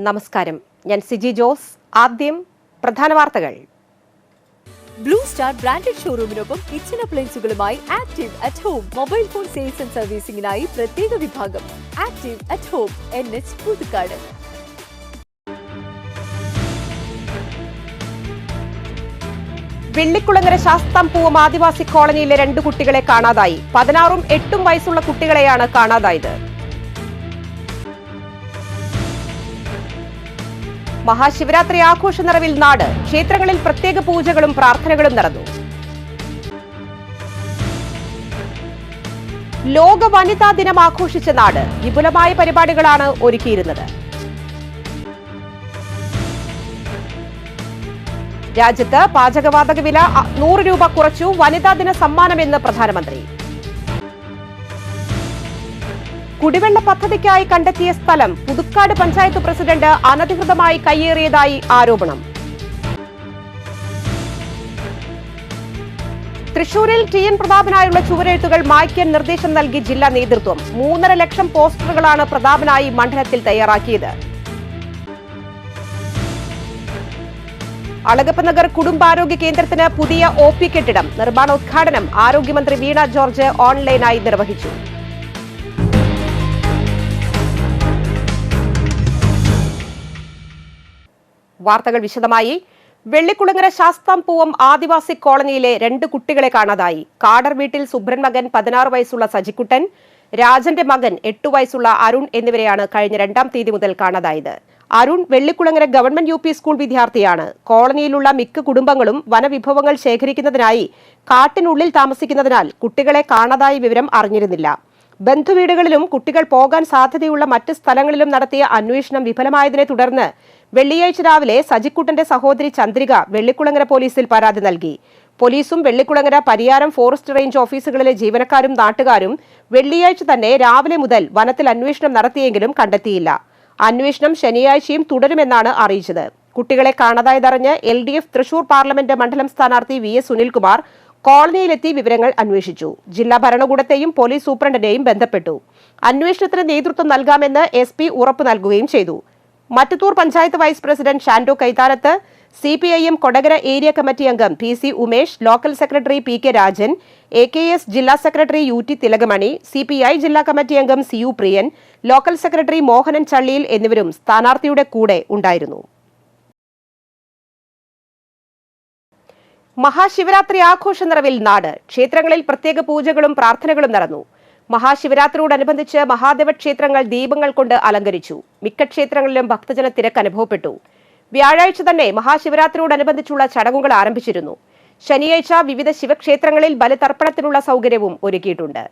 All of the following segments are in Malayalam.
നമസ്കാരം, ഞാൻ സിജി ജോസ്. ആദ്യം പ്രധാന വാർത്തകൾ. ബ്ലൂ സ്റ്റാർ ബ്രാൻഡഡ് ഷോറൂമിനൊപ്പം കിച്ചൺ അപ്ലയൻസുകളുമായി Active at Home mobile phone sales and സർവീസിംഗിനായി പ്രത്യേക വിഭാഗം Active at Home NH Puthukkad. Vellikulangara Sasthampoovam ആദിവാസി കോളനിയിലെ 2 കുട്ടികളെ കാണാതായി. 16ഉം 8ഉം വയസ്സുള്ള കുട്ടികളെയാണ് കാണാതായത്. മഹാശിവരാത്രി ആഘോഷ നിറവിൽ നാട്. ക്ഷേത്രങ്ങളിൽ പ്രത്യേക പൂജകളും പ്രാർത്ഥനകളും നടന്നു. ലോക വനിതാ ദിനം ആഘോഷിച്ച നാട്. വിപുലമായ പരിപാടികളാണ് ഒരുക്കിയിരുന്നത്. രാജ്യത്ത് പാചകവാതക വില 100 രൂപ കുറച്ചു. വനിതാ ദിന സമ്മാനമെന്ന് പ്രധാനമന്ത്രി. കുടിവെള്ള പദ്ധതിക്കായി കണ്ടെത്തിയ സ്ഥലം പുതുക്കാട് പഞ്ചായത്ത് പ്രസിഡന്റ് അനധികൃതമായി കയ്യേറിയതായി ആരോപണം. തൃശൂരിൽ TN പ്രതാപനായുള്ള ചുവരെഴുത്തുകൾ മായ്ക്കാൻ നിർദ്ദേശം നൽകി ജില്ലാ നേതൃത്വം. 3.5 ലക്ഷം പോസ്റ്ററുകളാണ് പ്രതാപനായി മണ്ഡലത്തിൽ തയ്യാറാക്കിയത്. അളഗപ്പനഗർ കുടുംബാരോഗ്യ കേന്ദ്രത്തിന് പുതിയ OP കെട്ടിടം നിർമ്മാണോദ്ഘാടനം ആരോഗ്യമന്ത്രി വീണ ജോർജ് ഓൺലൈനായി നിർവഹിച്ചു. വാർത്തകൾ വിശദമായി. വെള്ളിക്കുളങ്ങര ശാസ്താംപൂവം ആദിവാസി കോളനിയിലെ 2 കുട്ടികളെ കാണാതായി. കാടർ വീട്ടിൽ സുബ്രൻ മകൻ 16 വയസ്സുള്ള സജിക്കുട്ടൻ, രാജന്റെ മകൻ 8 വയസ്സുള്ള അരുൺ എന്നിവരെയാണ് കഴിഞ്ഞ 2-ാം തീയതി മുതൽ കാണാതായത്. Arun Vellikulangara government UP school വിദ്യാർത്ഥിയാണ്. കോളനിയിലുള്ള മിക്ക കുടുംബങ്ങളും വനവിഭവങ്ങൾ ശേഖരിക്കുന്നതിനായി കാട്ടിനുള്ളിൽ താമസിക്കുന്നതിനാൽ കുട്ടികളെ കാണാതായ വിവരം അറിഞ്ഞിരുന്നില്ല. ബന്ധുവീടുകളിലും കുട്ടികൾ പോകാൻ സാധ്യതയുള്ള മറ്റ് സ്ഥലങ്ങളിലും നടത്തിയ അന്വേഷണം വിഫലമായതിനെ തുടർന്ന് വെള്ളിയാഴ്ച രാവിലെ സജിക്കുട്ടന്റെ സഹോദരി ചന്ദ്രിക വെള്ളിക്കുളങ്ങര പോലീസിൽ പരാതി നൽകി. പോലീസും വെള്ളിക്കുളങ്ങര പരിയാരം ഫോറസ്റ്റ് റേഞ്ച് ഓഫീസുകളിലെ ജീവനക്കാരും നാട്ടുകാരും വെള്ളിയാഴ്ച തന്നെ രാവിലെ മുതൽ വനത്തിൽ അന്വേഷണം നടത്തിയെങ്കിലും കണ്ടെത്തിയില്ല. അന്വേഷണം ശനിയാഴ്ചയും തുടരുമെന്നാണ് അറിയിച്ചത്. കുട്ടികളെ കാണാതായതറിഞ്ഞ് LDF തൃശൂർ പാർലമെന്റ് മണ്ഡലം സ്ഥാനാർത്ഥി VS സുനിൽകുമാർ കോളനിയിലെത്തി വിവരങ്ങൾ അന്വേഷിച്ചു. ജില്ലാ ഭരണകൂടത്തെയും പോലീസ് സൂപ്രണ്ടിനെയും ബന്ധപ്പെട്ടു. അന്വേഷണത്തിന് നേതൃത്വം നൽകാമെന്ന് SP ഉറപ്പു നൽകുകയും ചെയ്തു. Mattathur panchayat vice president Shando Kaitharath, CPIM Kodakara area committee അംഗം PC Umesh, local secretary PK Rajan, AKS ജില്ലാ സെക്രട്ടറി UT തിലകമണി, CPI ജില്ലാ കമ്മിറ്റി അംഗം CU Priyan, local secretary Mohanan Challiyil എന്നിവരും സ്ഥാനാർത്ഥിയുടെ കൂടെ ഉണ്ടായിരുന്നു. മഹാശിവരാത്രി ആഘോഷ നിറവിൽ നാട്. ക്ഷേത്രങ്ങളിൽ പ്രത്യേക പൂജകളും പ്രാർത്ഥനകളും നടന്നു. മഹാശിവരാത്രിയോടനുബന്ധിച്ച് മഹാദേവ ക്ഷേത്രങ്ങൾ ദീപങ്ങൾ കൊണ്ട് അലങ്കരിച്ചു. മിക്ക ക്ഷേത്രങ്ങളിലും ഭക്തജന തിരക്ക് അനുഭവപ്പെട്ടു. വ്യാഴാഴ്ച തന്നെ മഹാശിവരാത്രിയോടനുബന്ധിച്ചുള്ള ചടങ്ങുകൾ ആരംഭിച്ചിരുന്നു. ശനിയാഴ്ച വിവിധ ശിവക്ഷേത്രങ്ങളിൽ ബലിതർപ്പണത്തിനുള്ള സൗകര്യവും ഒരുക്കിയിട്ടുണ്ട്.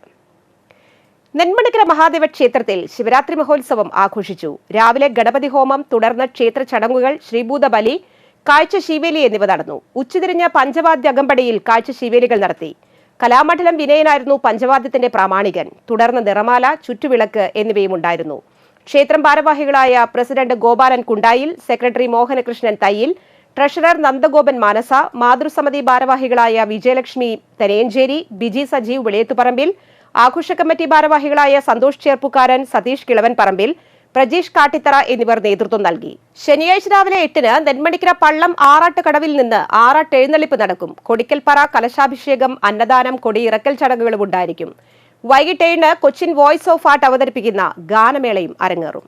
നെന്മണിക്കര മഹാദേവ ക്ഷേത്രത്തിൽ ശിവരാത്രി മഹോത്സവം ആഘോഷിച്ചു. രാവിലെ ഗണപതി ഹോമം, തുടർന്ന് ക്ഷേത്ര ചടങ്ങുകൾ, ശ്രീഭൂത ബലി, കാഴ്ച ശീവേലി എന്നിവ നടന്നു. ഉച്ചതിരിഞ്ഞ പഞ്ചവാദ്യ അകമ്പടിയിൽ കാഴ്ച ശീവേലികൾ നടത്തി. കലാമണ്ഡലം വിനയനായിരുന്നു പഞ്ചവാദ്യത്തിന്റെ പ്രാമാണികൻ. തുടർന്ന് നിറമാല, ചുറ്റുവിളക്ക് എന്നിവയും ഉണ്ടായിരുന്നു. ക്ഷേത്രം ഭാരവാഹികളായ president Gopalan കുണ്ടായിൽ, secretary Mohanakrishnan Thayyil, treasurer Nandagopan മാനസ, മാതൃസമിതി ഭാരവാഹികളായ വിജയലക്ഷ്മി തനയഞ്ചേരി, ബിജി സജീവ് വെളിയത്തുപറമ്പിൽ, ആഘോഷ കമ്മിറ്റി ഭാരവാഹികളായ സന്തോഷ് ചേർപ്പുകാരൻ, സതീഷ് കിളവൻ പറമ്പിൽ, പ്രജീഷ് കാട്ടിത്തറ എന്നിവർ നേതൃത്വം നൽകി. ശനിയാഴ്ച രാവിലെ 8-ന് നെന്മണിക്കര പള്ളം ആറാട്ട് കടവിൽ നിന്ന് ആറാട്ട് എഴുന്നള്ളിപ്പ് നടക്കും. കൊടിക്കൽപ്പറ, കലശാഭിഷേകം, അന്നദാനം, കൊടിയിറക്കൽ ചടങ്ങുകളും ഉണ്ടായിരിക്കും. വൈകിട്ട് 7-ന് കൊച്ചിൻ വോയിസ് ഓഫ് ആർട്ട് അവതരിപ്പിക്കുന്ന ഗാനമേളയും അരങ്ങേറും.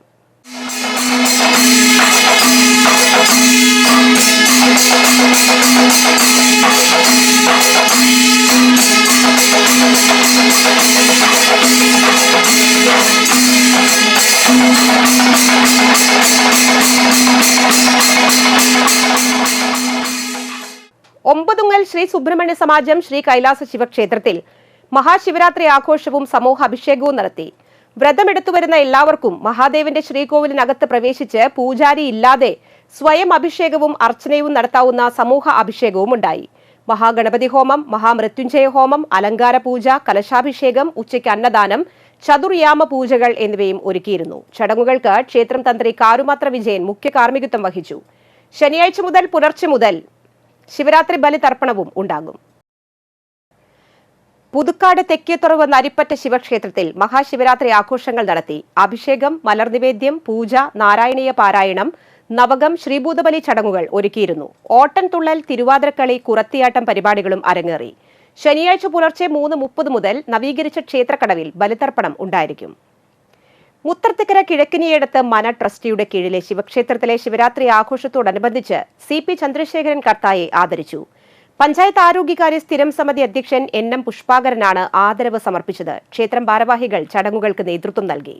ഒമ്പതുങ്ങൽ ശ്രീ സുബ്രഹ്മണ്യ സമാജം ശ്രീ കൈലാസ ശിവക്ഷേത്രത്തിൽ മഹാശിവരാത്രി ആഘോഷവും സമൂഹ അഭിഷേകവും നടത്തി. വ്രതമെടുത്തു വരുന്ന എല്ലാവർക്കും മഹാദേവന്റെ ശ്രീകോവിലിനകത്ത് പ്രവേശിച്ച് പൂജാരി ഇല്ലാതെ സ്വയം അഭിഷേകവും അർച്ചനയും നടത്താവുന്ന സമൂഹ അഭിഷേകവും ഉണ്ടായി. മഹാഗണപതി ഹോമം, മഹാമൃത്യുഞ്ജയ ഹോമം, അലങ്കാര പൂജ, കലശാഭിഷേകം, ഉച്ചയ്ക്ക് അന്നദാനം, ചതുർയാമ പൂജകൾ എന്നിവയും ഒരുക്കിയിരുന്നു. ചടങ്ങുകൾക്ക് ക്ഷേത്രം തന്ത്രി കാരുമാത്ര വിജയൻ മുഖ്യ കാർമ്മികത്വം വഹിച്ചു. ശനിയാഴ്ച മുതൽ പുലർച്ചെ മുതൽ ശിവരാത്രി ബലിതർപ്പണവും ഉണ്ടാകും. പുതുക്കാട് തെക്കേത്തുറവ് നരിപ്പറ്റ ശിവക്ഷേത്രത്തിൽ മഹാശിവരാത്രി ആഘോഷങ്ങൾ നടത്തി. അഭിഷേകം, മലർനിവേദ്യം, പൂജ, നാരായണീയ പാരായണം, നവകം, ശ്രീഭൂതബലി ചടങ്ങുകൾ ഒരുക്കിയിരുന്നു. ഓട്ടൻതുള്ളൽ, തിരുവാതിരക്കളി, കുറത്തിയാട്ടം പരിപാടികളും അരങ്ങേറി. ശനിയാഴ്ച പുലർച്ചെ 3:30 മുതൽ നവീകരിച്ച ക്ഷേത്രക്കടവിൽ ബലിതർപ്പണം ഉണ്ടായിരിക്കും. മുത്തർത്തിക്കര കിഴക്കിനിയടത്ത് മന ട്രസ്റ്റിയുടെ കീഴിലെ ശിവക്ഷേത്രത്തിലെ ശിവരാത്രി ആഘോഷത്തോടനുബന്ധിച്ച് CP ചന്ദ്രശേഖരൻ കർത്തായെ ആദരിച്ചു. പഞ്ചായത്ത് ആരോഗ്യകാര്യ സ്ഥിരം സമിതി അധ്യക്ഷൻ NM പുഷ്പാകരനാണ് ആദരവ് സമർപ്പിച്ചത്. ക്ഷേത്രം ഭാരവാഹികൾ ചടങ്ങുകൾക്ക് നേതൃത്വം നൽകി.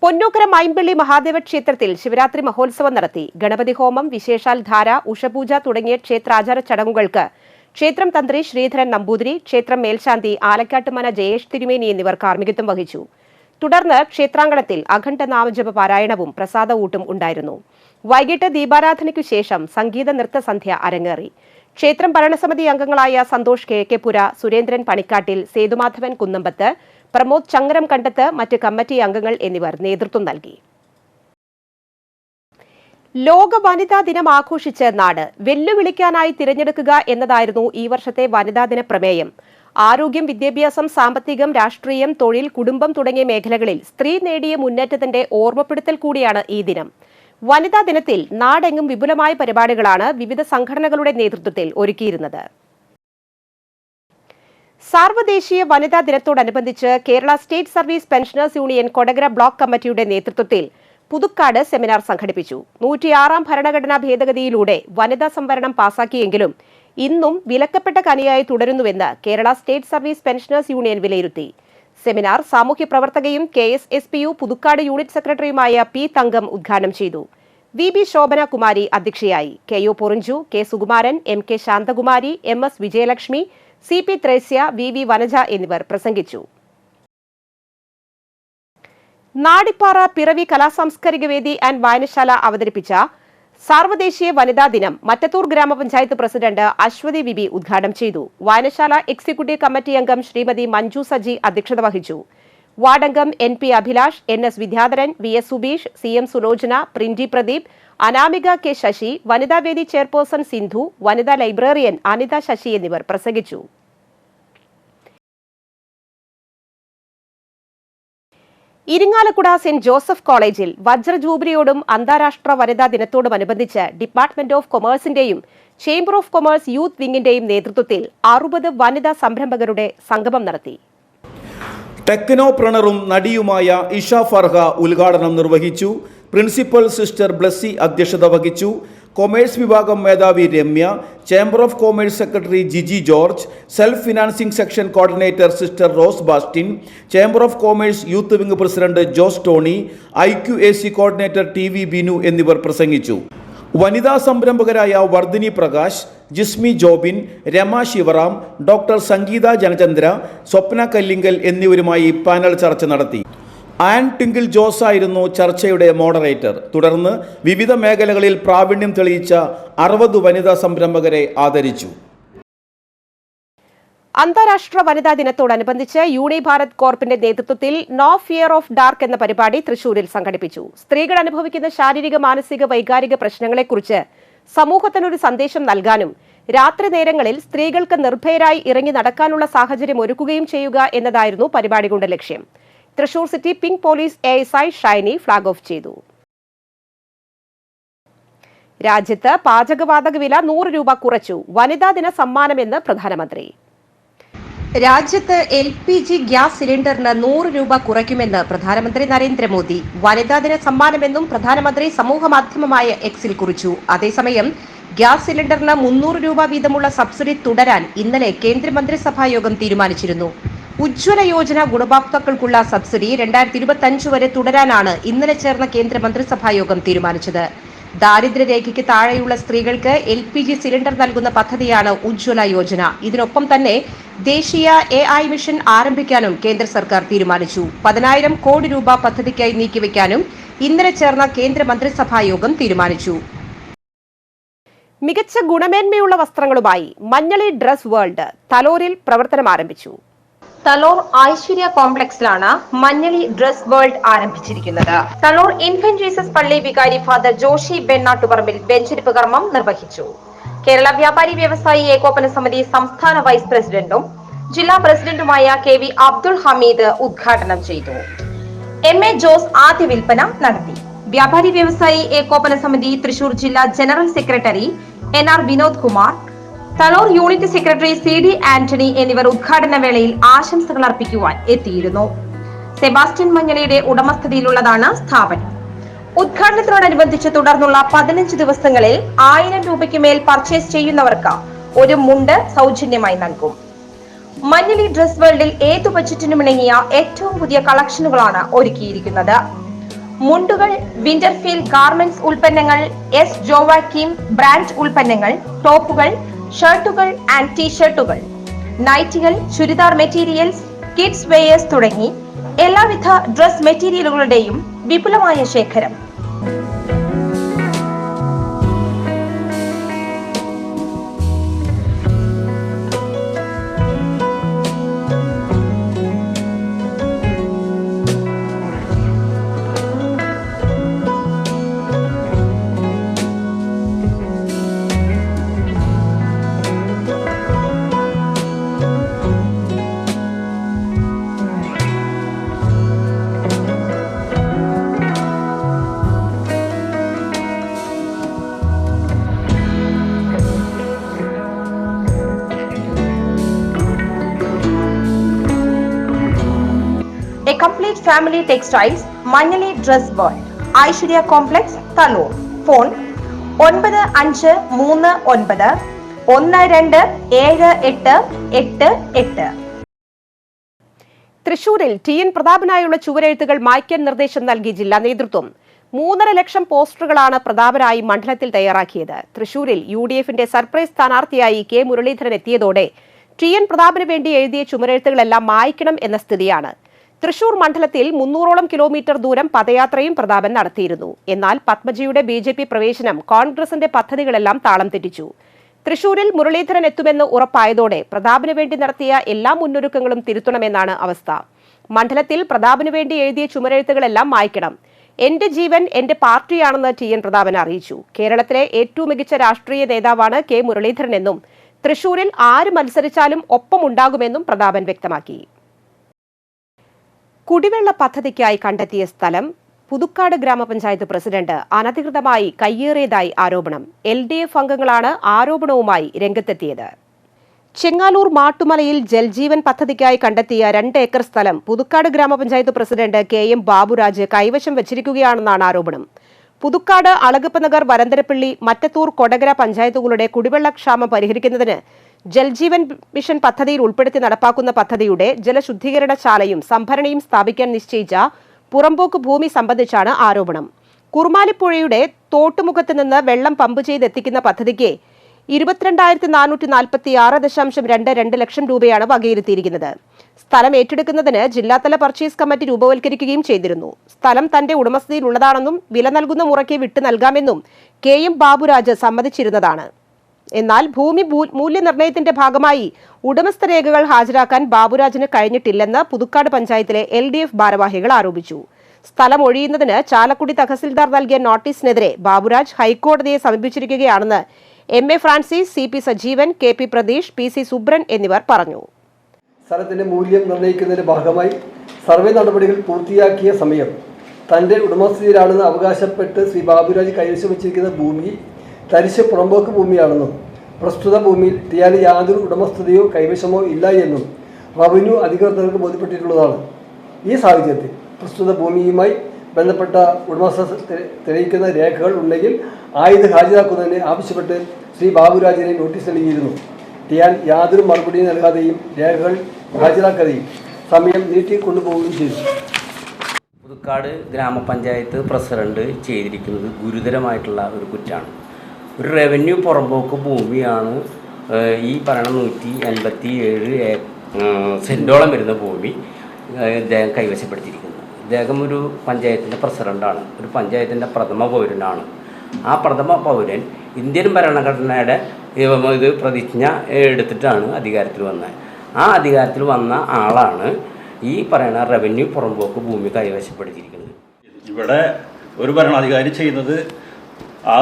പൊന്നൂക്കര മൈമ്പിള്ളി മഹാദേവ ക്ഷേത്രത്തിൽ ശിവരാത്രി മഹോത്സവം നടത്തി. ഗണപതി ഹോമം, വിശേഷാൽ ധാര, ഉഷപൂജ തുടങ്ങിയ ക്ഷേത്രാചാര ചടങ്ങുകൾക്ക് ക്ഷേത്രം തന്ത്രി ശ്രീധരൻ നമ്പൂതിരി, ക്ഷേത്രം മേൽശാന്തി ആലക്കാട്ടുമന ജയേഷ് തിരുമേനി എന്നിവർ കാർമ്മികത്വം വഹിച്ചു. തുടർന്ന് ക്ഷേത്രാങ്കണത്തിൽ അഖണ്ഡ നാമജപ പാരായണവും പ്രസാദഊട്ടും ഉണ്ടായിരുന്നു. വൈകിട്ട് ദീപാരാധനയ്ക്കു ശേഷം സംഗീത നൃത്ത സന്ധ്യ അരങ്ങേറി. ക്ഷേത്രം ഭരണസമിതി അംഗങ്ങളായ സന്തോഷ് KK പുര, സുരേന്ദ്രൻ പണിക്കാട്ടിൽ, സേതുമാധവൻ കുന്നമ്പത്ത്, പ്രമോദ് ചങ്ങരം കണ്ടത്ത്, മറ്റ് കമ്മിറ്റി അംഗങ്ങൾ എന്നിവർ നേതൃത്വം നൽകി. ലോക വനിതാ ദിനം ആഘോഷിച്ച് നാട്. വെല്ലുവിളിക്കാനായി തിരഞ്ഞെടുക്കുക എന്നതായിരുന്നു ഈ വർഷത്തെ വനിതാ ദിന പ്രമേയം. ആരോഗ്യം, വിദ്യാഭ്യാസം, സാമ്പത്തികം, രാഷ്ട്രീയം, തൊഴിൽ, കുടുംബം തുടങ്ങിയ മേഖലകളിൽ സ്ത്രീ നേടിയ മുന്നേറ്റത്തിന്റെ ഓർമ്മപ്പെടുത്തൽ കൂടിയാണ് ഈ ദിനം. വനിതാ ദിനത്തിൽ നാടെങ്ങും വിപുലമായ പരിപാടികളാണ് വിവിധ സംഘടനകളുടെ നേതൃത്വത്തിൽ ഒരുക്കിയിരുന്നത്. സാർവദേശീയ വനിതാ ദിനത്തോടനുബന്ധിച്ച് Kerala state service pensioners union Kodakara block കമ്മിറ്റിയുടെ നേതൃത്വത്തിൽ പുതുക്കാട് സെമിനാർ സംഘടിപ്പിച്ചു. 106 ഭരണഘടനാ ഭേദഗതിയിലൂടെ വനിതാ സംവരണം പാസാക്കിയെങ്കിലും ഇന്നും വിലക്കപ്പെട്ട കനിയായി തുടരുന്നുവെന്ന് Kerala state service pensioners union വിലയിരുത്തി. സെമിനാർ സാമൂഹ്യ പ്രവർത്തകയും KSSPU പുതുക്കാട് യൂണിറ്റ് സെക്രട്ടറിയുമായ P തങ്കം ഉദ്ഘാടനം ചെയ്തു. VB ശോഭന കുമാരി അധ്യക്ഷയായി. KO Porinju, K Sukumaran, MK Shanthakumari, MS Vijayalakshmi, CP Thresia, VV Vanaja എന്നിവർ പ്രസംഗിച്ചു. നാടിപ്പാറ പിറവി കലാസാംസ്കാരിക വേദി ആൻഡ് വായനശാല അവതരിപ്പിച്ച സാർവദേശീയ വനിതാ ദിനം മറ്റത്തൂർ ഗ്രാമപഞ്ചായത്ത് പ്രസിഡന്റ് അശ്വതി വിബി ഉദ്ഘാടനം ചെയ്തു. വായനശാല എക്സിക്യൂട്ടീവ് കമ്മിറ്റി അംഗം ശ്രീമതി മഞ്ജു സജി അധ്യക്ഷത വഹിച്ചു. വാർഡംഗം NP Abhilash, NS Vidyadharan, VS Subeesh, CM Sulochana, Prindi Pradeep, Anamika K Sasi, വനിതാവേദി ചെയർപേഴ്സൺ സിന്ധു, വനിതാ ലൈബ്രറിയൻ അനിത ശശി എന്നിവർ പ്രസംഗിച്ചു. ഇരിങ്ങാലക്കുട സെന്റ് ജോസഫ് കോളേജിൽ വജ്ര ജൂബിലിയോടും അന്താരാഷ്ട്ര വനിതാ ദിനത്തോടുമനുബന്ധിച്ച് ഡിപ്പാർട്ട്മെന്റ് ഓഫ് കൊമേഴ്സിന്റെയും ചേംബർ ഓഫ് കൊമേഴ്സ് യൂത്ത് വിംഗിന്റെയും നേതൃത്വത്തിൽ 60 വനിതാ സംരംഭകരുടെ സംഗമം നടത്തി. ടെക്നോപ്രണറും നടിയുമായ ഇഷ ഫർഹ ഉദ്ഘാടനം നിർവഹിച്ചു. പ്രിൻസിപ്പൽ സിസ്റ്റർ ബ്ലസ്സി അധ്യക്ഷത വഹിച്ചു. കൊമേഴ്സ് വിഭാഗം മേധാവി Ramya, chamber of commerce secretary Jiji George, self financing section coordinator sister Rose Bastin, chamber of commerce youth wing president Jose Tony, IQAC coordinator TV Binu എന്നിവർ പ്രസംഗിച്ചു. വനിതാ സംരംഭകരായ വർദ്ധിനി പ്രകാശ്, ജിസ്മി ജോബിൻ, രമ ശിവറാം, ഡോക്ടർ സംഗീത ജനചന്ദ്ര, സ്വപ്ന കല്ലിങ്കൽ എന്നിവരുമായി പാനൽ ചർച്ച നടത്തി. ആൻ ടിങ്കിൾ ജോസ് ആയിരുന്നു ചർച്ചയുടെ മോഡറേറ്റർ. തുടർന്ന് വിവിധ മേഖലകളിൽ പ്രാവീണ്യം തെളിയിച്ച 60 വനിതാ സംരംഭകരെ ആദരിച്ചു. അന്താരാഷ്ട്ര വനിതാ ദിനത്തോടനുബന്ധിച്ച് യൂണി ഭാരത് കോർപ്പിന്റെ നേതൃത്വത്തിൽ നോ ഫിയർ ഓഫ് ഡാർക്ക് എന്ന പരിപാടി തൃശൂരിൽ സംഘടിപ്പിച്ചു. സ്ത്രീകൾ അനുഭവിക്കുന്ന ശാരീരിക, മാനസിക, വൈകാരിക പ്രശ്നങ്ങളെക്കുറിച്ച് സമൂഹത്തിനൊരു സന്ദേശം നൽകാനും രാത്രി നേരങ്ങളിൽ സ്ത്രീകൾക്ക് നിർഭയരായി ഇറങ്ങി നടക്കാനുള്ള സാഹചര്യം ഒരുക്കുകയും ചെയ്യുക എന്നതായിരുന്നു പരിപാടി കൊണ്ട് ലക്ഷ്യം. Thrissur city pink police ASI Shiny flag off ചെയ്തു. രാജ്യത്ത് പാചകവാതക വില 100 രൂപ കുറച്ചു. വനിതാ ദിന സമ്മാനമെന്ന് പ്രധാനമന്ത്രി. രാജ്യത്ത് LPG ഗ്യാസ് സിലിണ്ടറിന് 100 രൂപ കുറയ്ക്കുമെന്ന് പ്രധാനമന്ത്രി നരേന്ദ്രമോദി. വനിതാ ദിന സമ്മാനമെന്നും പ്രധാനമന്ത്രി സമൂഹമാധ്യമമായ Xൽ കുറിച്ചു. അതേസമയം ഗ്യാസ് സിലിണ്ടറിന് 300 രൂപ വീതമുള്ള സബ്സിഡി തുടരാൻ ഇന്നലെ കേന്ദ്രമന്ത്രിസഭാ യോഗം തീരുമാനിച്ചിരുന്നു. ഉജ്ജ്വല യോജന ഗുണഭോക്താക്കൾക്കുള്ള സബ്സിഡി 2025 വരെ തുടരാനാണ് ഇന്നലെ ചേർന്ന കേന്ദ്രമന്ത്രിസഭാ യോഗം തീരുമാനിച്ചത്. ദാരിദ്ര്യരേഖയ്ക്ക് താഴെയുള്ള സ്ത്രീകൾക്ക് LPG സിലിണ്ടർ നൽകുന്ന പദ്ധതിയാണ് ഉജ്ജ്വല യോജന. ഇതിനൊപ്പം തന്നെ ദേശീയ AI മിഷൻ ആരംഭിക്കാനും കേന്ദ്ര സർക്കാർ തീരുമാനിച്ചു. 10,000 കോടി രൂപ പദ്ധതിക്കായി നീക്കിവെക്കാനും ഇന്നലെ ചേർന്ന കേന്ദ്രമന്ത്രിസഭാ യോഗം തീരുമാനിച്ചു. മികച്ച ഗുണമേന്മയുള്ള വസ്ത്രങ്ങളുമായി മഞ്ഞളി ഡ്രസ് വേൾഡ് തലോരിൽ പ്രവർത്തനം ആരംഭിച്ചു. തലോർ ഐശ്വര്യ കോംപ്ലക്സിലാണ് മഞ്ഞളി ഡ്രസ് വേൾഡ് ആരംഭിച്ചിരിക്കുന്നത്. തലോർ ഇൻഫന്റ് ജീസസ് പള്ളി വികാരി ഫാദർ ജോഷി ബെന്നാട്ടുപറമ്പിൽ ബെഞ്ചിരിപ്പ് കർമ്മം നിർവഹിച്ചു. കേരള വ്യാപാരി വ്യവസായി ഏകോപന സമിതി സംസ്ഥാന വൈസ് പ്രസിഡന്റും ജില്ലാ പ്രസിഡന്റുമായ KV അബ്ദുൾ ഹമീദ് ഉദ്ഘാടനം ചെയ്തു. MA ജോസ് ആദ്യ വിൽപ്പന നടത്തി. വ്യാപാരി വ്യവസായി ഏകോപന സമിതി തൃശൂർ ജില്ലാ general secretary NR Vinod Kumar, Thalore unit secretary CD Antony എന്നിവർ ഉദ്ഘാടന വേളയിൽ ആശംസകൾ അർപ്പിക്കുവാൻ എത്തിയിരുന്നു. സെബാസ്റ്റ്യൻ മഞ്ഞളിയുടെ ഉടമസ്ഥതയിലുള്ളതാണ് സ്ഥാപനം. ഉദ്ഘാടനത്തോടനുബന്ധിച്ച് തുടർന്നുള്ള 15 ദിവസങ്ങളിൽ 1000 രൂപയ്ക്ക് മേൽ പർച്ചേസ് ചെയ്യുന്നവർക്ക് ഒരു മുണ്ട് സൗജന്യമായി നൽകും. മഞ്ഞളി ഡ്രസ് വേൾഡിൽ ഏതു ബജറ്റിനും ഇണങ്ങിയ ഏറ്റവും പുതിയ കളക്ഷനുകളാണ് ഒരുക്കിയിരിക്കുന്നത്. മുണ്ടുകൾ, വിന്റർഫീൽ ഗാർമെന്റ്സ് ഉൽപ്പന്നങ്ങൾ, S ജോവാക്കിം ബ്രാൻഡ് ഉൽപ്പന്നങ്ങൾ, ടോപ്പുകൾ, ഷർട്ടുകൾ ആൻഡ് ടീഷർട്ടുകൾ, നൈറ്റികൾ, ചുരിദാർ മെറ്റീരിയൽസ്, കിഡ്സ് വെയേഴ്സ് തുടങ്ങി എല്ലാവിധ ഡ്രസ് മെറ്റീരിയലുകളുടെയും വിപുലമായ ശേഖരം. A complete family textiles, Manyali Dress World, Aishwarya Complex, Thalur. Phone 9539127888. തൃശൂരിൽ TN പ്രതാപനായുള്ള ചുവരെഴുത്തുകൾ മായ്ക്കാൻ നിർദ്ദേശം നൽകി ജില്ലാ നേതൃത്വം. 3.5 ലക്ഷം പോസ്റ്ററുകളാണ് പ്രതാപനായി മണ്ഡലത്തിൽ തയ്യാറാക്കിയത്. തൃശൂരിൽ UDFന്റെ സർപ്രൈസ് സ്ഥാനാർത്ഥിയായി K മുരളീധരൻ എത്തിയതോടെ TN പ്രതാപന് വേണ്ടി എഴുതിയ ചുമരെഴുത്തുകളെല്ലാം മായ്ക്കണം എന്ന സ്ഥിതിയാണ്. തൃശൂർ മണ്ഡലത്തിൽ 300ഓളം കിലോമീറ്റർ ദൂരം പദയാത്രയും പ്രതാപൻ നടത്തിയിരുന്നു. എന്നാൽ പത്മജിയുടെ BJP പ്രവേശനം കോൺഗ്രസിന്റെ പദ്ധതികളെല്ലാം താളം തെറ്റിച്ചു. തൃശൂരിൽ മുരളീധരൻ എത്തുമെന്ന് ഉറപ്പായതോടെ പ്രതാപന് വേണ്ടി നടത്തിയ എല്ലാ മുന്നൊരുക്കങ്ങളും തിരുത്തണമെന്നാണ് അവസ്ഥ. മണ്ഡലത്തിൽ പ്രതാപന് വേണ്ടി എഴുതിയ ചുമരെഴുത്തുകളെല്ലാം മായ്ക്കണം. എന്റെ ജീവൻ എന്റെ പാർട്ടിയാണെന്ന് TN പ്രതാപൻ അറിയിച്ചു. കേരളത്തിലെ ഏറ്റവും മികച്ച രാഷ്ട്രീയ നേതാവാണ് K മുരളീധരൻ എന്നും തൃശൂരിൽ ആര് മത്സരിച്ചാലും ഒപ്പമുണ്ടാകുമെന്നും പ്രതാപൻ വ്യക്തമാക്കി. കുടിവെള്ള പദ്ധതിക്കായി കണ്ടെത്തിയ സ്ഥലം പുതുക്കാട് ഗ്രാമപഞ്ചായത്ത് പ്രസിഡന്റ് അനധികൃതമായി കയ്യേറിയതായി ആരോപണം. LDF അംഗങ്ങളാണ് ആരോപണവുമായി രംഗത്തെത്തിയത്. ചെങ്ങാലൂർ മാട്ടുമലയിൽ ജൽജീവൻ പദ്ധതിക്കായി കണ്ടെത്തിയ 2 ഏക്കർ സ്ഥലം പുതുക്കാട് ഗ്രാമപഞ്ചായത്ത് പ്രസിഡന്റ് KM ബാബുരാജ് കൈവശം വച്ചിരിക്കുകയാണെന്നാണ് ആരോപണം. പുതുക്കാട്, അളഗപ്പനഗർ, വരന്തരപ്പള്ളി, മറ്റത്തൂർ, കൊടകര പഞ്ചായത്തുകളുടെ കുടിവെള്ളക്ഷാമം പരിഹരിക്കുന്നതിന് ജൽജീവൻ മിഷൻ പദ്ധതിയിൽ ഉൾപ്പെടുത്തി നടപ്പാക്കുന്ന പദ്ധതിയുടെ ജലശുദ്ധീകരണശാലയും സംഭരണിയും സ്ഥാപിക്കാൻ നിശ്ചയിച്ച പുറമ്പോക്ക് ഭൂമി സംബന്ധിച്ചാണ് ആരോപണം. കുറുമാലിപ്പുഴയുടെ തോട്ടുമുഖത്ത് നിന്ന് വെള്ളം പമ്പ് ചെയ്തെത്തിക്കുന്ന പദ്ധതിക്ക് 22,446.22 ലക്ഷം രൂപയാണ് വകയിരുത്തിയിരിക്കുന്നത്. സ്ഥലം ഏറ്റെടുക്കുന്നതിന് ജില്ലാതല പർച്ചേസ് കമ്മിറ്റി രൂപവൽക്കരിക്കുകയും ചെയ്തിരുന്നു. സ്ഥലം തന്റെ ഉടമസ്ഥതയിലുള്ളതാണെന്നും വില നൽകുന്ന മുറയ്ക്ക് വിട്ടു നൽകാമെന്നും KM ബാബുരാജ് സമ്മതിച്ചിരുന്നതാണ്. എന്നാൽ ഭൂമി മൂല്യനിർണ്ണയത്തിന്റെ ഭാഗമായി ഉടമസ്ഥ രേഖകൾ ഹാജരാക്കാൻ ബാബുരാജിന് കഴിഞ്ഞിട്ടില്ലെന്ന് പുതുക്കാട് പഞ്ചായത്തിലെ LDF ഭാരവാഹികൾ ആരോപിച്ചു. സ്ഥലം ഒഴിയുന്നതിന് ചാലക്കുടി തഹസിൽദാർ നൽകിയ നോട്ടീസിനെതിരെ ബാബുരാജ് ഹൈക്കോടതിയെ സമീപിച്ചിരിക്കുകയാണെന്ന് MA Francis, CP Sajeevan, KP Pratheesh, PC Subran എന്നിവർ പറഞ്ഞു. സ്ഥലത്തിന്റെ മൂല്യം നിർണ്ണയിക്കുന്നതിന്റെ ഭാഗമായി സർവേ നടപടികൾ പൂർത്തിയാക്കിയ സമയം തന്റെ ഉടമസ്ഥതയിലാണെന്ന് അവകാശപ്പെട്ട് ശ്രീ ബാബുരാജ് കൈവശം വച്ചിരിക്കുന്ന ഭൂമി തരിശ് പുറമ്പോക്ക് ഭൂമിയാണെന്നും പ്രസ്തുത ഭൂമിയിൽ ടിയാന് യാതൊരു ഉടമസ്ഥതയോ കൈവശമോ ഇല്ല എന്നും റവന്യൂ അധികൃതർക്ക് ബോധ്യപ്പെട്ടിട്ടുള്ളതാണ്. ഈ സാഹചര്യത്തിൽ പ്രസ്തുത ഭൂമിയുമായി ബന്ധപ്പെട്ട ഉടമസ്ഥത തെളിയിക്കുന്ന രേഖകൾ ഉണ്ടെങ്കിൽ ആയത് ഹാജരാക്കുന്നതിന് ആവശ്യപ്പെട്ട് ശ്രീ ബാബുരാജിനെ നോട്ടീസ് നൽകിയിരുന്നു. ടിയാൻ യാതൊരു മറുപടിയും നൽകാതെയും രേഖകൾ ഹാജരാക്കാതെയും സമയം നീട്ടിക്കൊണ്ടുപോവുകയും ചെയ്തു. പുതുക്കാട് ഗ്രാമപഞ്ചായത്ത് പ്രസിഡന്റ് ചെയ്തിരിക്കുന്നത് ഗുരുതരമായിട്ടുള്ള ഒരു കുറ്റമാണ്. ഒരു റവന്യൂ പുറമ്പോക്ക് ഭൂമിയാണ് ഈ പറയുന്ന 187 സെൻറ്റോളം വരുന്ന ഭൂമി ഇദ്ദേഹം കൈവശപ്പെടുത്തിയിരിക്കുന്നത്. ഇദ്ദേഹം ഒരു പഞ്ചായത്തിൻ്റെ പ്രസിഡൻ്റാണ്, ഒരു പഞ്ചായത്തിൻ്റെ പ്രഥമ പൗരനാണ്. ആ പ്രഥമ പൗരൻ ഇന്ത്യൻ ഭരണഘടനയുടെ ഇത് പ്രതിജ്ഞ എടുത്തിട്ടാണ് അധികാരത്തിൽ വന്നത്. ആ അധികാരത്തിൽ വന്ന ആളാണ് ഈ പറയുന്ന റവന്യൂ പുറമ്പോക്ക് ഭൂമി കൈവശപ്പെടുത്തിയിരിക്കുന്നത്. ഇവിടെ ഒരു ഭരണാധികാരി ചെയ്യുന്നത് ആ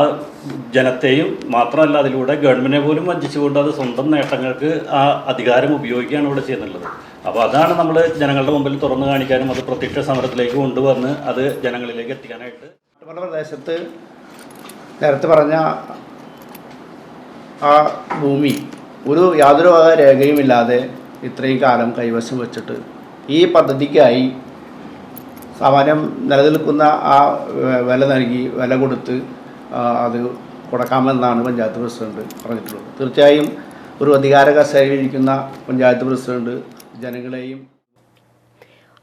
ജനത്തെയും മാത്രമല്ല അതിലൂടെ ഗവൺമെൻറ്റിനെ പോലും വഞ്ചിച്ചുകൊണ്ട് അത് സ്വന്തം നേട്ടങ്ങൾക്ക് ആ അധികാരം ഉപയോഗിക്കുകയാണ് ഇവിടെ ചെയ്യുന്നുള്ളത്. അപ്പോൾ അതാണ് നമ്മൾ ജനങ്ങളുടെ മുമ്പിൽ തുറന്നു കാണിക്കാനും അത് പ്രത്യക്ഷ സമരത്തിലേക്ക് കൊണ്ടുവന്ന് അത് ജനങ്ങളിലേക്ക് എത്തിക്കാനായിട്ട്. പല പ്രദേശത്ത് നേരത്തെ പറഞ്ഞ ആ ഭൂമി യാതൊരു വക രേഖയുമില്ലാതെ ഇത്രയും കാലം കൈവശം വെച്ചിട്ട് ഈ പദ്ധതിക്കായി സാമാന്യം നിലനിൽക്കുന്ന ആ വില കൊടുത്ത് അത് കൊടുക്കാമെന്നാണ് പഞ്ചായത്ത് പ്രസിഡന്റ് പറഞ്ഞിട്ടുള്ളത്. തീർച്ചയായും ഒരു അധികാര കസേരയിലിരിക്കുന്ന പഞ്ചായത്ത് പ്രസിഡന്റ് ജനങ്ങളെയും.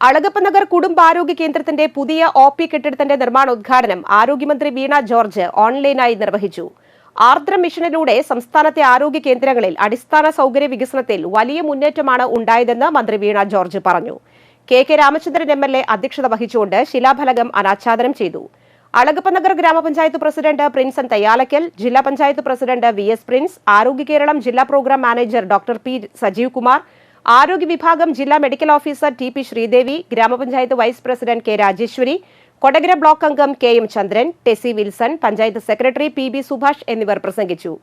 അളഗപ്പ നഗർ കുടുംബാരോഗ്യ കേന്ദ്രത്തിന്റെ പുതിയ OP കെട്ടിടത്തിന്റെ നിർമ്മാണോദ്ഘാടനം ആരോഗ്യമന്ത്രി വീണ ജോർജ് ഓൺലൈനായി നിർവഹിച്ചു. ആർദ്രം മിഷനിലൂടെ സംസ്ഥാനത്തെ ആരോഗ്യ കേന്ദ്രങ്ങളിൽ അടിസ്ഥാന സൗകര്യ വികസനത്തിൽ വലിയ മുന്നേറ്റമാണ് ഉണ്ടായതെന്ന് മന്ത്രി വീണ ജോർജ് പറഞ്ഞു. KK രാമചന്ദ്രൻ MLA അധ്യക്ഷത വഹിച്ചുകൊണ്ട് ശിലാഫലകം അനാച്ഛാദനം ചെയ്തു. അളഗപ്പ നഗർ ഗ്രാമപഞ്ചായത്ത് പ്രസിഡന്റ് പ്രിൻസൻ തയ്യാലക്കൽ, ജില്ലാ panchayat president VS Prince, Arogya Keralam ജില്ലാ programme manager doctor P Sajeev Kumar, ആരോഗ്യ വിഭാഗം ജില്ലാ മെഡിക്കൽ ഓഫീസർ TP ശ്രീദേവി, ഗ്രാമപഞ്ചായത്ത് vice president K Rajeswari, Kodakara block അംഗം KM Chandran, Tessy Wilson, panchayat secretary PB Subhash എന്നിവർ പ്രസംഗിച്ചു.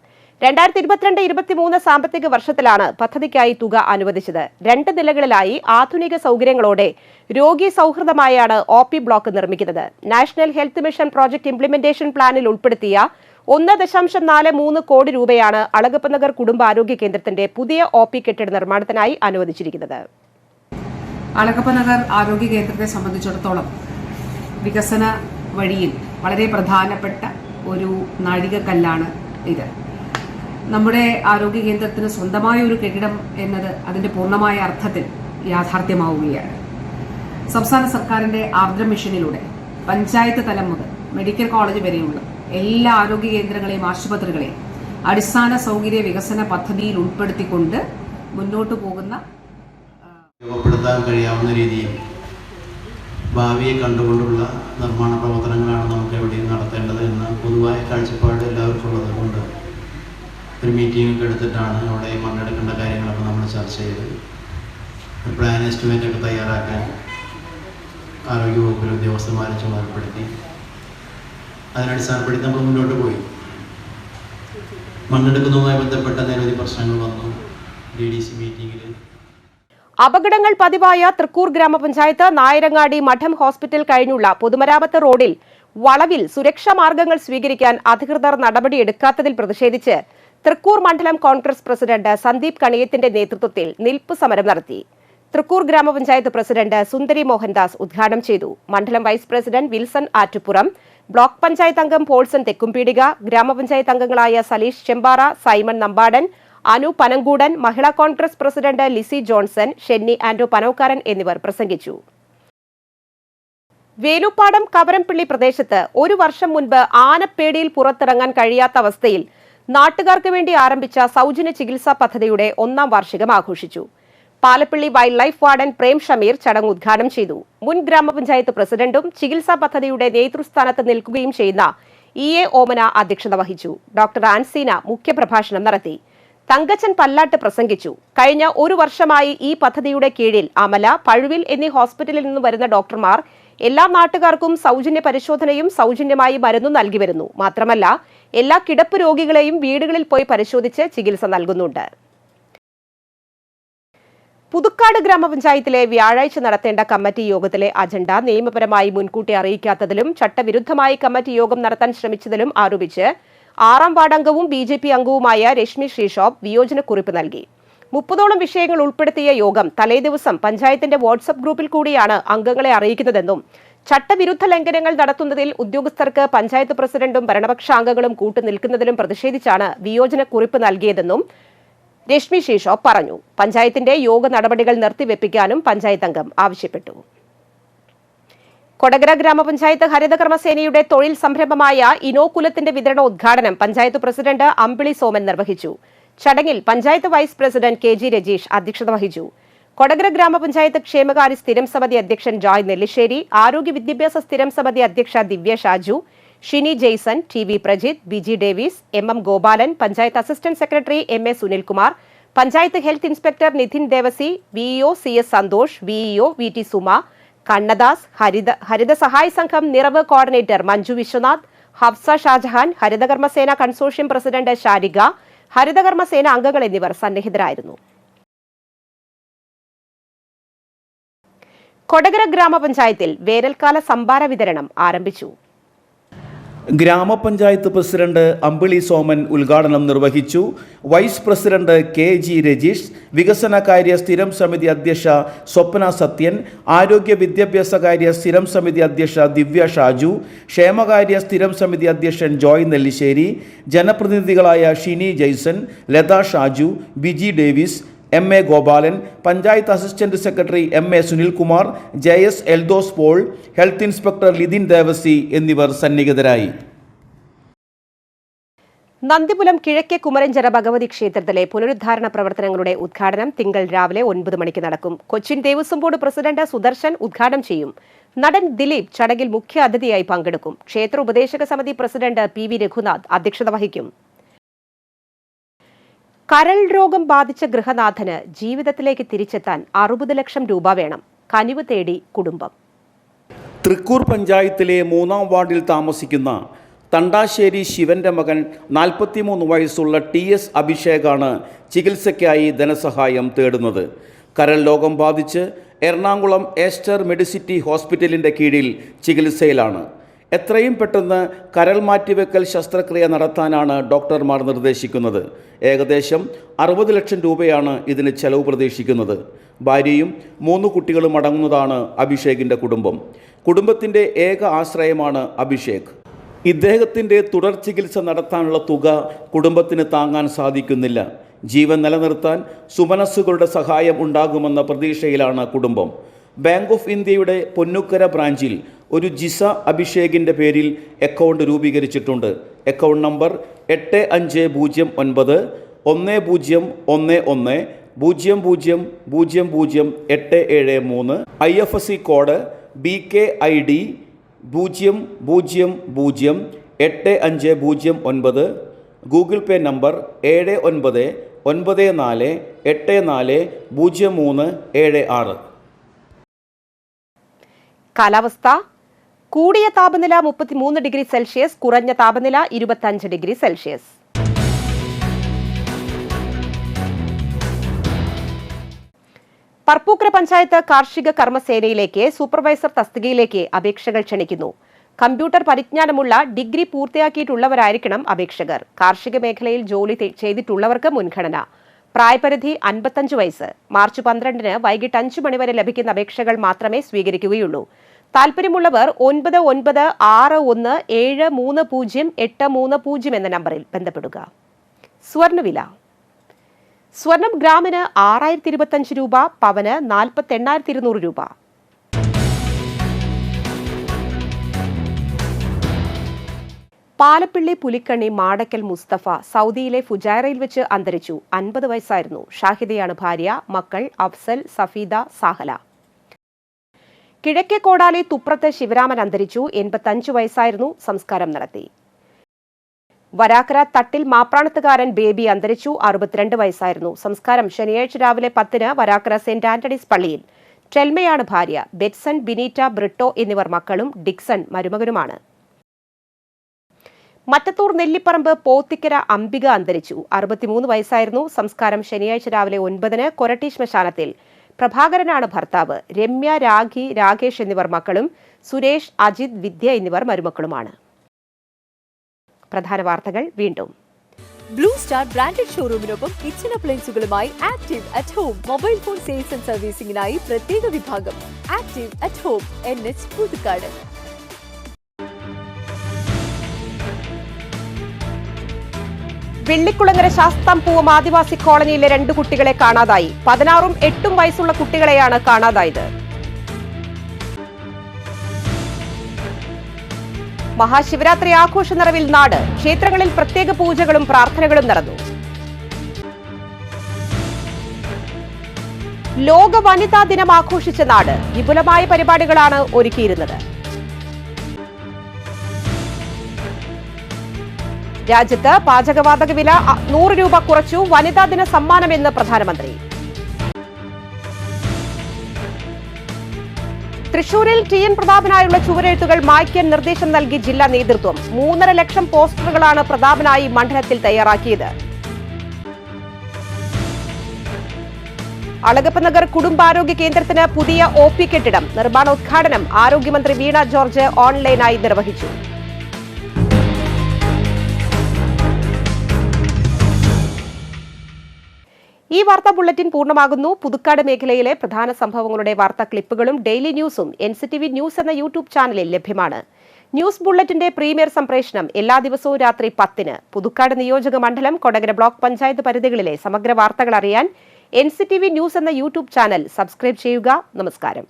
2022-23 സാമ്പത്തിക വർഷത്തിലാണ് പദ്ധതിക്കായി തുക അനുവദിച്ചത്. 2 നിലകളിലായി ആധുനിക സൗകര്യങ്ങളോടെ രോഗി സൗഹൃദമായാണ് OP ബ്ലോക്ക് നിർമ്മിക്കുന്നത്. National health mission project implementation പ്ലാനിൽ ഉൾപ്പെടുത്തിയ 1.43 കോടി രൂപയാണ് അളഗപ്പ നഗർ കുടുംബാരോഗ്യ കേന്ദ്രത്തിന്റെ പുതിയ OP കെട്ടിട നിർമ്മാണത്തിനായി അനുവദിച്ചിരിക്കുന്നത്. അളഗപ്പ നഗർ ആരോഗ്യ കേന്ദ്രത്തെ സംബന്ധിച്ചിടത്തോളം വികസന വഴിയിൽ വളരെ പ്രധാനപ്പെട്ട ഒരു നാഴികക്കല്ലാണ് ഇത്. നമ്മുടെ ആരോഗ്യ കേന്ദ്രത്തിന് സ്വന്തമായ ഒരു കെട്ടിടം എന്നത് അതിന്റെ പൂർണ്ണമായ അർത്ഥത്തിൽ യാഥാർത്ഥ്യമാവുകയാണ്. സംസ്ഥാന സർക്കാരിന്റെ ആർദ്രം മിഷനിലൂടെ പഞ്ചായത്ത് തലം മുതൽ മെഡിക്കൽ കോളേജ് വരെയുള്ള എല്ലാ ആരോഗ്യ കേന്ദ്രങ്ങളെയും ആശുപത്രികളെയും അടിസ്ഥാന സൗകര്യ വികസന പദ്ധതിയിൽ ഉൾപ്പെടുത്തിക്കൊണ്ട് മുന്നോട്ട് പോകുന്ന രൂപപ്പെടുത്താൻ കഴിയാവുന്ന രീതിയിൽ ഭാവിയെ കണ്ടുകൊണ്ടുള്ള നിർമ്മാണ പ്രവർത്തനങ്ങളാണ് നമുക്ക് എവിടെയും നടത്തേണ്ടത് എന്ന പൊതുവായ കാഴ്ചപ്പാട് എല്ലാവർക്കും ഉള്ളത് കൊണ്ട് ഒരു മീറ്റിംഗ് എടുത്തിട്ടാണ് അവിടെ മണ്ണെടുക്കേണ്ട കാര്യങ്ങളൊക്കെ നമ്മൾ ചർച്ച ചെയ്ത് പ്ലാൻ എസ്റ്റിമേറ്റ് ഒക്കെ തയ്യാറാക്കാൻ ആരോഗ്യവകുപ്പിലെ ഉദ്യോഗസ്ഥന്മാരെ ചുമതലപ്പെടുത്തി അതിനടിസ്ഥാനപ്പെടുത്തി നമ്മൾ മുന്നോട്ട് പോയി. മണ്ണെടുക്കുന്നതുമായി ബന്ധപ്പെട്ട നിരവധി പ്രശ്നങ്ങൾ വന്നു. DDC മീറ്റിംഗിൽ അപകടങ്ങൾ പതിവായ തൃക്കൂർ ഗ്രാമപഞ്ചായത്ത് നായരങ്ങാടി മഠം ഹോസ്പിറ്റൽ കഴിഞ്ഞുള്ള പൊതുമരാമത്ത് റോഡിൽ വളവിൽ സുരക്ഷാ മാർഗങ്ങൾ സ്വീകരിക്കാൻ അധികൃതർ നടപടിയെടുക്കാത്തതിൽ പ്രതിഷേധിച്ച് തൃക്കൂർ മണ്ഡലം കോൺഗ്രസ് പ്രസിഡന്റ് സന്ദീപ് കണിയത്തിന്റെ നേതൃത്വത്തിൽ നിൽപ്പ് സമരം നടത്തി. തൃക്കൂർ ഗ്രാമപഞ്ചായത്ത് പ്രസിഡന്റ് സുന്ദരി മോഹൻദാസ് ഉദ്ഘാടനം ചെയ്തു. മണ്ഡലം vice president Wilson Attupuram, block panchayat അംഗം പോൾസൺ തെക്കുംപീടിക, ഗ്രാമപഞ്ചായത്ത് അംഗങ്ങളായ Saleesh Chembara, Simon Nambadan, Anu Panankoodan, Mahila Congress president Lissy Johnson, Shenny Anto Panokkaran എന്നിവർ പ്രസംഗിച്ചു. വേലുപ്പാടം കവരംപള്ളി പ്രദേശത്ത് 1 വർഷം മുൻപ് ആനപ്പേടിയിൽ പുറത്തിറങ്ങാൻ കഴിയാത്ത അവസ്ഥയിൽ നാട്ടുകാർക്ക് വേണ്ടി ആരംഭിച്ച സൗജന്യ ചികിത്സാ പദ്ധതിയുടെ 1ാം വാർഷികം ആഘോഷിച്ചു. Palappilly wild life warden Prem Shameer ചടങ്ങ് ഉദ്ഘാടനം ചെയ്തു. മുൻ ഗ്രാമപഞ്ചായത്ത് പ്രസിഡന്റും ചികിത്സാ പദ്ധതിയുടെ നേതൃസ്ഥാനത്ത് നിൽക്കുകയും ചെയ്യുന്ന EA ഓമന അധ്യക്ഷത വഹിച്ചു. ഡോക്ടർ ആൻസീന മുഖ്യപ്രഭാഷണം നടത്തി. തങ്കച്ചൻ പല്ലാട്ട് പ്രസംഗിച്ചു. കഴിഞ്ഞ 1 വർഷമായി ഈ പദ്ധതിയുടെ കീഴിൽ അമല, പഴുവിൽ എന്നീ ഹോസ്പിറ്റലിൽ നിന്ന് വരുന്ന ഡോക്ടർമാർ എല്ലാ നാട്ടുകാർക്കും സൗജന്യ പരിശോധനയും സൗജന്യമായി മരുന്നും നൽകി വരുന്നു. മാത്രമല്ല എല്ലാ കിടപ്പ് രോഗികളെയും വീടുകളിൽ പോയി പരിശോധിച്ച് ചികിത്സ നൽകുന്നുണ്ട്. പുതുക്കാട് ഗ്രാമപഞ്ചായത്തിലെ വ്യാഴാഴ്ച നടത്തേണ്ട കമ്മിറ്റി യോഗത്തിലെ അജണ്ട നിയമപരമായി മുൻകൂട്ടി അറിയിക്കാത്തതിലും ചട്ടവിരുദ്ധമായി കമ്മിറ്റി യോഗം നടത്താൻ ശ്രമിച്ചതിലും ആരോപിച്ച് 6ാം വാർഡ് അംഗവും BJP അംഗവുമായ രശ്മി ശ്രീഷോപ്പ് വിയോജനക്കുറിപ്പ് നൽകി. 30ഓളം വിഷയങ്ങൾ ഉൾപ്പെടുത്തിയ യോഗം തലേദിവസം പഞ്ചായത്തിന്റെ വാട്സ്ആപ്പ് ഗ്രൂപ്പിൽ കൂടിയാണ് അംഗങ്ങളെ അറിയിക്കുന്നതെന്നും ചട്ടവിരുദ്ധ ലംഘനങ്ങൾ നടത്തുന്നതിൽ ഉദ്യോഗസ്ഥർക്ക് പഞ്ചായത്ത് പ്രസിഡന്റും ഭരണപക്ഷാംഗങ്ങളും കൂട്ടുനിൽക്കുന്നതിലും പ്രതിഷേധിച്ചാണ് വിയോജനക്കുറിപ്പ് നൽകിയതെന്നും രശ്മി ശ്രീഷോപ്പ് പറഞ്ഞു. പഞ്ചായത്തിന്റെ യോഗ നടപടികൾ നിർത്തിവെപ്പിക്കാനും പഞ്ചായത്ത് അംഗം ആവശ്യപ്പെട്ടു. കൊടകര ഗ്രാമപഞ്ചായത്ത് ഹരിതകർമ്മസേനയുടെ തൊഴിൽ സംരംഭമായ ഇനോകുലത്തിന്റെ വിതരണോദ്ഘാടനം പഞ്ചായത്ത് പ്രസിഡന്റ് അമ്പിളി സോമൻ നിർവഹിച്ചു. ചടങ്ങിൽ panchayat vice president KG Rajeesh അധ്യക്ഷത വഹിച്ചു. കൊടകര ഗ്രാമപഞ്ചായത്ത് ക്ഷേമകാര്യ സ്ഥിരം സമിതി അധ്യക്ഷൻ ജോയ് നെല്ലിശ്ശേരി, ആരോഗ്യ വിദ്യാഭ്യാസ സ്ഥിരം സമിതി അധ്യക്ഷ Divya Shaju, Shini Jaison, TV Prajith, BG Davis, MM Gopalan, panchayat assistant secretary MA Sunilkumar, panchayat health inspector Nithin Devasy, VEO CS Santhosh, VEO VT Suma, Kannadas, ഹരിത സഹായ സംഘം നിറവ് കോർഡിനേറ്റർ മഞ്ജു വിശ്വനാഥ്, ഹഫ്സ ഷാജഹാൻ, ഹരിതകർമ്മസേന കൺസോർഷ്യം പ്രസിഡന്റ് ഷാരിക, ഹരിതകർമ്മസേന അംഗങ്ങൾ എന്നിവർ സന്നിഹിതരായിരുന്നു. കൊടകര ഗ്രാമപഞ്ചായത്തിൽ വേനൽക്കാല സംഭാര വിതരണം ആരംഭിച്ചു. ഗ്രാമപഞ്ചായത്ത് പ്രസിഡന്റ് അമ്പിളി സോമൻ ഉദ്ഘാടനം നിർവഹിച്ചു. വൈസ് പ്രസിഡന്റ് KG രജീഷ്, വികസനകാര്യ സ്ഥിരം സമിതി അധ്യക്ഷ സ്വപ്ന സത്യൻ, ആരോഗ്യ വിദ്യാഭ്യാസകാര്യ സ്ഥിരം സമിതി അധ്യക്ഷ ദിവ്യ ഷാജു, ക്ഷേമകാര്യ സ്ഥിരം സമിതി അധ്യക്ഷൻ ജോയ് നെല്ലിശ്ശേരി, ജനപ്രതിനിധികളായ Shini Jaison, Latha Shaju, Biji Davis, MA Gopalan, panchayat assistant secretary MA Sunilkumar, JS Eldhose Paul, health inspector Lithin Devasy എന്നിവർ സന്നിഹിതരായി. നന്ദിപുലം കിഴക്കേ കുമരഞ്ചിറ ഭഗവതി ക്ഷേത്രത്തിലെ പുനരുദ്ധാരണ പ്രവർത്തനങ്ങളുടെ ഉദ്ഘാടനം തിങ്കൾ രാവിലെ 9 മണിക്ക് നടക്കും. കൊച്ചിൻ ദേവസ്വം ബോർഡ് പ്രസിഡന്റ് സുദർശൻ ഉദ്ഘാടനം ചെയ്യും. നടൻ ദിലീപ് ചടങ്ങിൽ മുഖ്യ അതിഥിയായി പങ്കെടുക്കും. ക്ഷേത്ര ഉപദേശക സമിതി പ്രസിഡന്റ് PV രഘുനാഥ് അധ്യക്ഷത വഹിക്കും. കരൾ രോഗം ബാധിച്ച ഗൃഹനാഥന് ജീവിതത്തിലേക്ക് തിരിച്ചെത്താൻ 60 ലക്ഷം രൂപ വേണം. കനിവ് തേടി കുടുംബം. തൃക്കൂർ പഞ്ചായത്തിലെ 3-ാം വാർഡിൽ താമസിക്കുന്ന തണ്ടാശ്ശേരി ശിവന്റെ മകൻ 43 വയസ്സുള്ള TS അഭിഷേകാണ് ചികിത്സയ്ക്കായി ധനസഹായം തേടുന്നത്. കരൾ രോഗം ബാധിച്ച് എറണാകുളം ഏസ്റ്റർ മെഡിസിറ്റി ഹോസ്പിറ്റലിൻ്റെ കീഴിൽ ചികിത്സയിലാണ്. എത്രയും പെട്ടെന്ന് കരൾ മാറ്റിവെക്കൽ ശസ്ത്രക്രിയ നടത്താനാണ് ഡോക്ടർമാർ നിർദ്ദേശിക്കുന്നത്. ഏകദേശം 60 ലക്ഷം രൂപയാണ് ഇതിന് ചെലവ് പ്രതീക്ഷിക്കുന്നത്. ഭാര്യയും 3 കുട്ടികളും അടങ്ങുന്നതാണ് അഭിഷേകിൻ്റെ കുടുംബം. കുടുംബത്തിൻ്റെ ഏക ആശ്രയമാണ് അഭിഷേക്. ഇദ്ദേഹത്തിൻ്റെ തുടർ ചികിത്സ നടത്താനുള്ള തുക കുടുംബത്തിന് താങ്ങാൻ സാധിക്കുന്നില്ല. ജീവൻ നിലനിർത്താൻ സുമനസ്സുകളുടെ സഹായം ഉണ്ടാകുമെന്ന പ്രതീക്ഷയിലാണ് കുടുംബം. ബാങ്ക് ഓഫ് ഇന്ത്യയുടെ പൊന്നുക്കര ബ്രാഞ്ചിൽ ഒരു ജിസ അഭിഷേകിൻ്റെ പേരിൽ അക്കൗണ്ട് രൂപീകരിച്ചിട്ടുണ്ട്. Account number 85051100000873, IFSC code BKID 00085009, Google Pay number 7994840376. കാലാവസ്ഥ. കൂടിയ താപനില 33 ഡിഗ്രി സെൽഷ്യസ്, കുറഞ്ഞ താപനില 25 ഡിഗ്രി സെൽഷ്യസ്. പറപ്പൂക്കര പഞ്ചായത്ത് കാർഷിക കർമ്മസേനയിലേക്ക് സൂപ്പർവൈസർ തസ്തികയിലേക്ക് അപേക്ഷകൾ ക്ഷണിക്കുന്നു. കമ്പ്യൂട്ടർ പരിജ്ഞാനമുള്ള ഡിഗ്രി പൂർത്തിയാക്കിയിട്ടുള്ളവരായിരിക്കണം അപേക്ഷകർ. കാർഷിക മേഖലയിൽ ജോലി ചെയ്തിട്ടുള്ളവർക്ക് മുൻഗണന. പ്രായപരിധി 55 വയസ്സ്. മാർച്ച് 12 വൈകിട്ട് 5 മണിവരെ ലഭിക്കുന്ന അപേക്ഷകൾ മാത്രമേ സ്വീകരിക്കുകയുള്ളൂ. താൽപര്യമുള്ളവർ 9961730830 എന്ന നമ്പറിൽ ബന്ധപ്പെടുക. സ്വർണ്ണവില. സ്വർണം ഗ്രാമിന് 6025 രൂപ, പവന് 48,200 രൂപ. പാലപ്പിള്ളി പുലിക്കണ്ണി മാടക്കൽ മുസ്തഫ സൗദിയിലെ ഫുജൈറയിൽ വെച്ച് അന്തരിച്ചു. 50 വയസ്സായിരുന്നു. ഷാഹിദയാണ് ഭാര്യ. മക്കൾ അഫ്സൽ, സഫീദ, സാഹല. കിഴക്കേ കോടാലി തുപ്രത്ത് ശിവരാമൻ അന്തരിച്ചു. 85 വയസ്സായിരുന്നു. സംസ്കാരം നടത്തി. വരാക്കര തട്ടിൽ മാപ്രാണത്തുകാരൻ ബേബി അന്തരിച്ചു. 62 വയസ്സായിരുന്നു. സംസ്കാരം ശനിയാഴ്ച രാവിലെ 10 വരാക്കര സെന്റ് ആന്റണീസ് പള്ളിയിൽ. ടെൽമയാണ് ഭാര്യ. ബെറ്റ്സൺ, ബിനീറ്റ, ബ്രിട്ടോ എന്നിവർ മക്കളും. ഡിക്സൺ മരുമകനുമാണ്. മറ്റത്തൂർ നെല്ലിപ്പറമ്പ് പോത്തിക്കര അംബിക അന്തരിച്ചു. 63 വയസ്സായിരുന്നു. സംസ്കാരം ശനിയാഴ്ച രാവിലെ 9 കൊരട്ടി ശ്മശാനത്തിൽ. പ്രഭാകരനാണ് ഭർത്താവ്. രമ്യ, രാഖി, രാകേഷ് എന്നിവർ മക്കളും. സുരേഷ്, അജിത്, വിദ്യ എന്നിവർ മരുമക്കളുമാണ്. പ്രധാന വാർത്തകൾ വീണ്ടും. ബ്ലൂ സ്റ്റാർ ബ്രാൻഡഡ് ഷോറൂമിനൊപ്പം കിച്ചൺ അപ്ലയൻസുകളുമായി Active at Home mobile phone sales and സർവീസിംഗിനായി പ്രത്യേക വിഭാഗം. Active at Home, NH Puthukkad. Vellikulangara Sasthampoovam ആദിവാസി കോളനിയിലെ 2 കുട്ടികളെ കാണാതായി. 16ഉം 8ഉം വയസ്സുള്ള കുട്ടികളെയാണ് കാണാതായത്. മഹാശിവരാത്രി ആഘോഷ നിറവിൽ നാട്. ക്ഷേത്രങ്ങളിൽ പ്രത്യേക പൂജകളും പ്രാർത്ഥനകളും നടന്നു. ലോക വനിതാ ദിനം ആഘോഷിച്ച നാട്. വിപുലമായ പരിപാടികളാണ് ഒരുക്കിയിരുന്നത്. രാജ്യത്ത് പാചകവാതക വില 100 രൂപ കുറച്ചു. വനിതാ ദിന സമ്മാനമെന്ന് പ്രധാനമന്ത്രി. തൃശൂരിൽ ടി.എൻ. പ്രതാപനായുള്ള ചുവരെഴുത്തുകൾ മായ്ക്കാൻ നിർദ്ദേശം നൽകി ജില്ലാ നേതൃത്വം. 3.5 ലക്ഷം പോസ്റ്ററുകളാണ് പ്രതാപനായി മണ്ഡലത്തിൽ തയ്യാറാക്കിയത്. അളഗപ്പനഗർ കുടുംബാരോഗ്യ കേന്ദ്രത്തിന് പുതിയ OP കെട്ടിടം നിർമ്മാണോദ്ഘാടനം ആരോഗ്യമന്ത്രി വീണ ജോർജ് ഓൺലൈനായി നിർവഹിച്ചു. ഈ വാർത്താ ബുള്ളറ്റിൻ പൂർണ്ണമാകുന്നു. പുതുക്കാട് മേഖലയിലെ പ്രധാന സംഭവങ്ങളുടെ വാർത്താ ക്ലിപ്പുകളും ഡെയിലി ന്യൂസും NCTV ന്യൂസ് എന്ന യൂട്യൂബ് ചാനലിൽ ലഭ്യമാണ്. ന്യൂസ് ബുള്ളറ്റിന്റെ പ്രീമിയർ സംപ്രേഷണം എല്ലാ ദിവസവും രാത്രി 10-ന്. പുതുക്കാട് നിയോജക മണ്ഡലം, കൊടകര ബ്ലോക്ക് പഞ്ചായത്ത് പരിധികളിലെ സമഗ്ര വാർത്തകൾ അറിയാൻ NCTV ന്യൂസ് എന്ന യൂട്യൂബ് ചാനൽ സബ്സ്ക്രൈബ് ചെയ്യുക. നമസ്കാരം.